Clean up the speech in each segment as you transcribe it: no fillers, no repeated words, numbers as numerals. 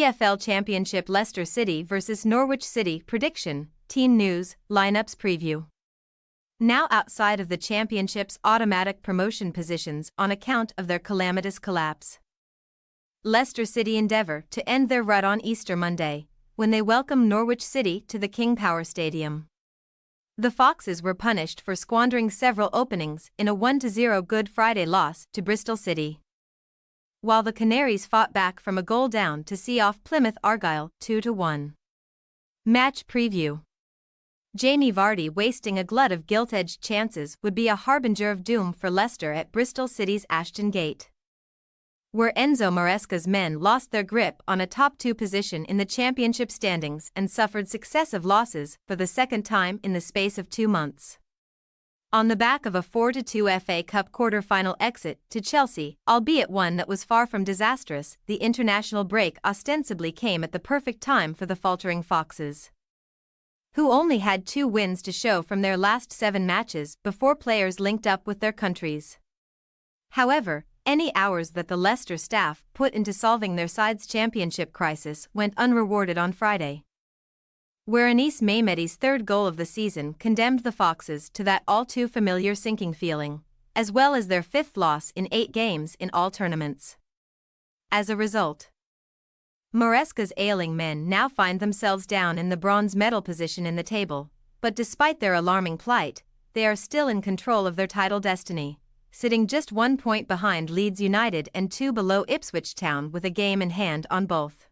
EFL Championship Leicester City vs Norwich City prediction, team news, lineups preview. Now outside of the Championship's automatic promotion positions on account of their calamitous collapse. Leicester City endeavour to end their rut on Easter Monday, when they welcome Norwich City to the King Power Stadium. The Foxes were punished for squandering several openings in a 1-0 Good Friday loss to Bristol City, while the Canaries fought back from a goal down to see off Plymouth Argyle 2-1. Match preview. Jamie Vardy wasting a glut of gilt-edged chances would be a harbinger of doom for Leicester at Bristol City's Ashton Gate, where Enzo Maresca's men lost their grip on a top 2 position in the Championship standings and suffered successive losses for the second time in the space of 2 months. On the back of a 4-2 FA Cup quarter-final exit to Chelsea, albeit one that was far from disastrous, the international break ostensibly came at the perfect time for the faltering Foxes, who only had 2 wins to show from their last 7 matches before players linked up with their countries. However, any hours that the Leicester staff put into solving their side's championship crisis went unrewarded on Friday, where Anis Mehmedi's 3rd goal of the season condemned the Foxes to that all-too-familiar sinking feeling, as well as their 5th loss in 8 games in all tournaments. As a result, Maresca's ailing men now find themselves down in the bronze medal position in the table, but despite their alarming plight, they are still in control of their title destiny, sitting just 1 point behind Leeds United and 2 below Ipswich Town with a game in hand on both.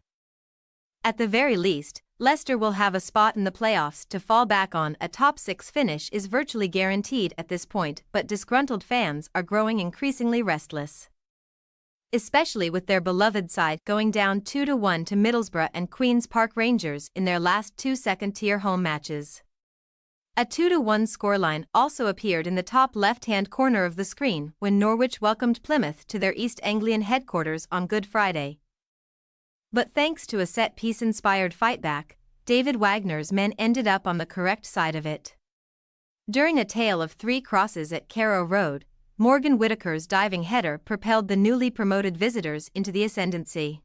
At the very least, Leicester will have a spot in the playoffs to fall back on. A top 6 finish is virtually guaranteed at this point, but disgruntled fans are growing increasingly restless, especially with their beloved side going down 2-1 to Middlesbrough and Queen's Park Rangers in their last 2 second-tier home matches. A 2-1 scoreline also appeared in the top left-hand corner of the screen when Norwich welcomed Plymouth to their East Anglian headquarters on Good Friday. But thanks to a set-piece-inspired fightback, David Wagner's men ended up on the correct side of it. During a tale of 3 crosses at Carrow Road, Morgan Whittaker's diving header propelled the newly promoted visitors into the ascendancy,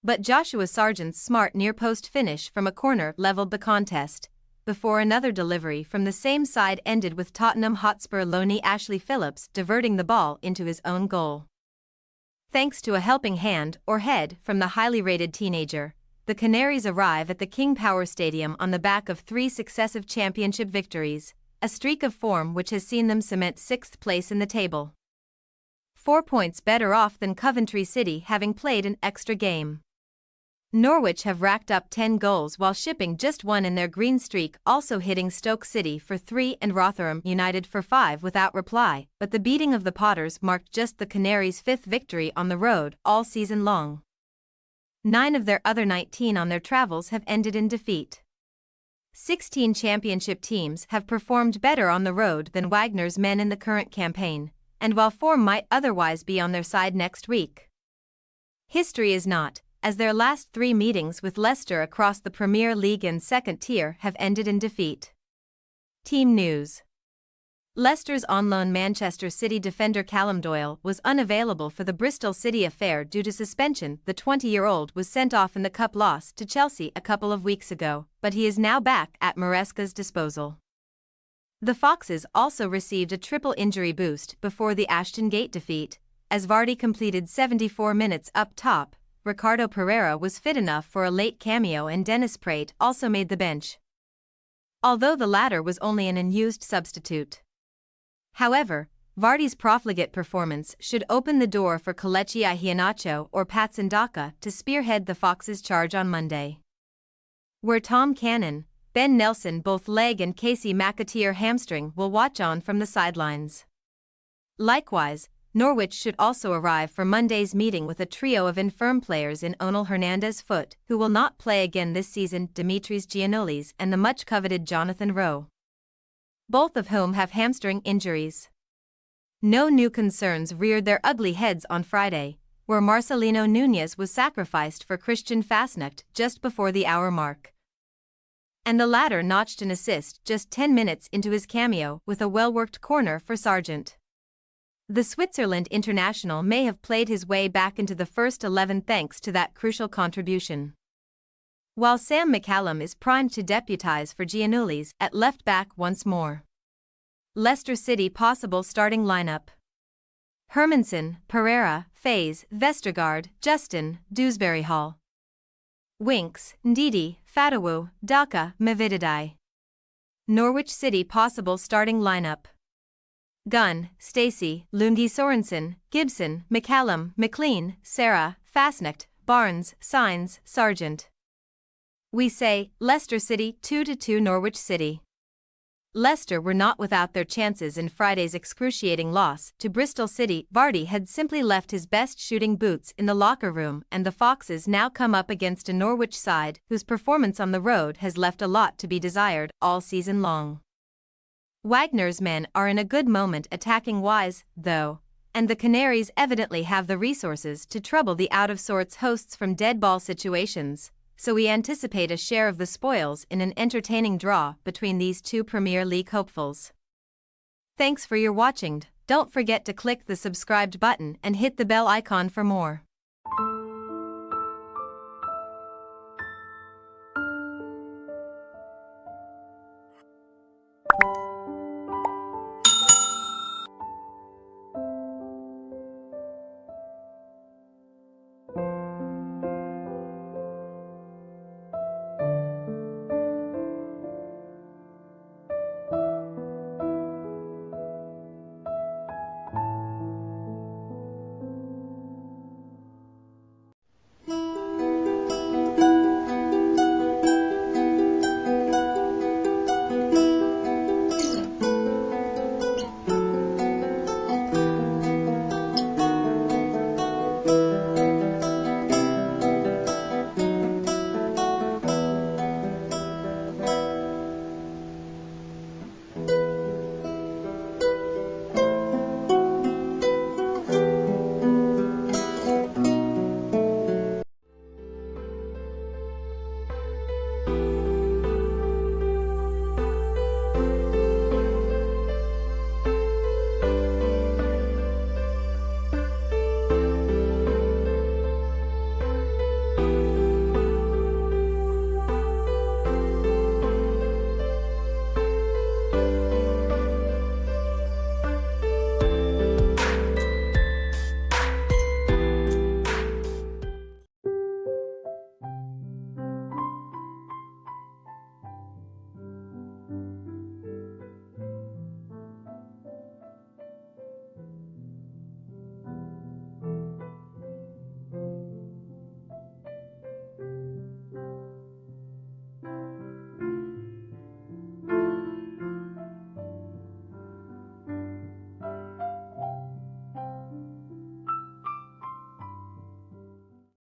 but Joshua Sargent's smart near-post finish from a corner levelled the contest, before another delivery from the same side ended with Tottenham Hotspur loanee Ashley Phillips diverting the ball into his own goal. Thanks to a helping hand or head from the highly rated teenager, the Canaries arrive at the King Power Stadium on the back of 3 successive championship victories, a streak of form which has seen them cement 6th place in the table, 4 points better off than Coventry City having played an extra game. Norwich have racked up 10 goals while shipping just 1 in their green streak, also hitting Stoke City for 3 and Rotherham United for 5 without reply, but the beating of the Potters marked just the Canaries' 5th victory on the road all season long. 9 of their other 19 on their travels have ended in defeat. 16 championship teams have performed better on the road than Wagner's men in the current campaign, and while form might otherwise be on their side next week, history is not, as their last 3 meetings with Leicester across the Premier League and 2nd tier have ended in defeat. Team news. Leicester's on-loan Manchester City defender Callum Doyle was unavailable for the Bristol City affair due to suspension. The 20-year-old was sent off in the cup loss to Chelsea a couple of weeks ago, but he is now back at Maresca's disposal. The Foxes also received a triple injury boost before the Ashton Gate defeat, as Vardy completed 74 minutes up top. Ricardo Pereira was fit enough for a late cameo and Dennis Praet also made the bench, although the latter was only an unused substitute. However, Vardy's profligate performance should open the door for Kelechi Iheanacho or Patson Daka to spearhead the Foxes' charge on Monday, where Tom Cannon, Ben Nelson both leg and Casey McAteer hamstring will watch on from the sidelines. Likewise, Norwich should also arrive for Monday's meeting with a trio of infirm players in Onel Hernandez foot, who will not play again this season, Dimitris Giannoulis and the much-coveted Jonathan Rowe, both of whom have hamstring injuries. No new concerns reared their ugly heads on Friday, where Marcelino Nunez was sacrificed for Christian Fasnacht just before the hour mark, and the latter notched an assist just 10 minutes into his cameo with a well-worked corner for Sargent. The Switzerland international may have played his way back into the first 11 thanks to that crucial contribution. While Sam McCallum is primed to deputise for Giannoulis at left-back once more. Leicester City possible starting lineup. Hermansen, Pereira, Faze, Vestergaard, Justin, Dewsbury Hall. Winks, Ndidi, Fatawu, Daka, Mavididai. Norwich City possible starting lineup. Gunn, Stacey, Lundy Sorensen, Gibson, McCallum, McLean, Sarah, Fastnacht, Barnes, Signs, Sargent. We say, Leicester City 2-2 Norwich City. Leicester were not without their chances in Friday's excruciating loss to Bristol City. Vardy had simply left his best shooting boots in the locker room, and the Foxes now come up against a Norwich side whose performance on the road has left a lot to be desired all season long. Wagner's men are in a good moment attacking-wise, though, and the Canaries evidently have the resources to trouble the out-of-sorts hosts from dead ball situations, so we anticipate a share of the spoils in an entertaining draw between these two Premier League hopefuls. Thanks for your watching. Don't forget to click the subscribed button and hit the bell icon for more.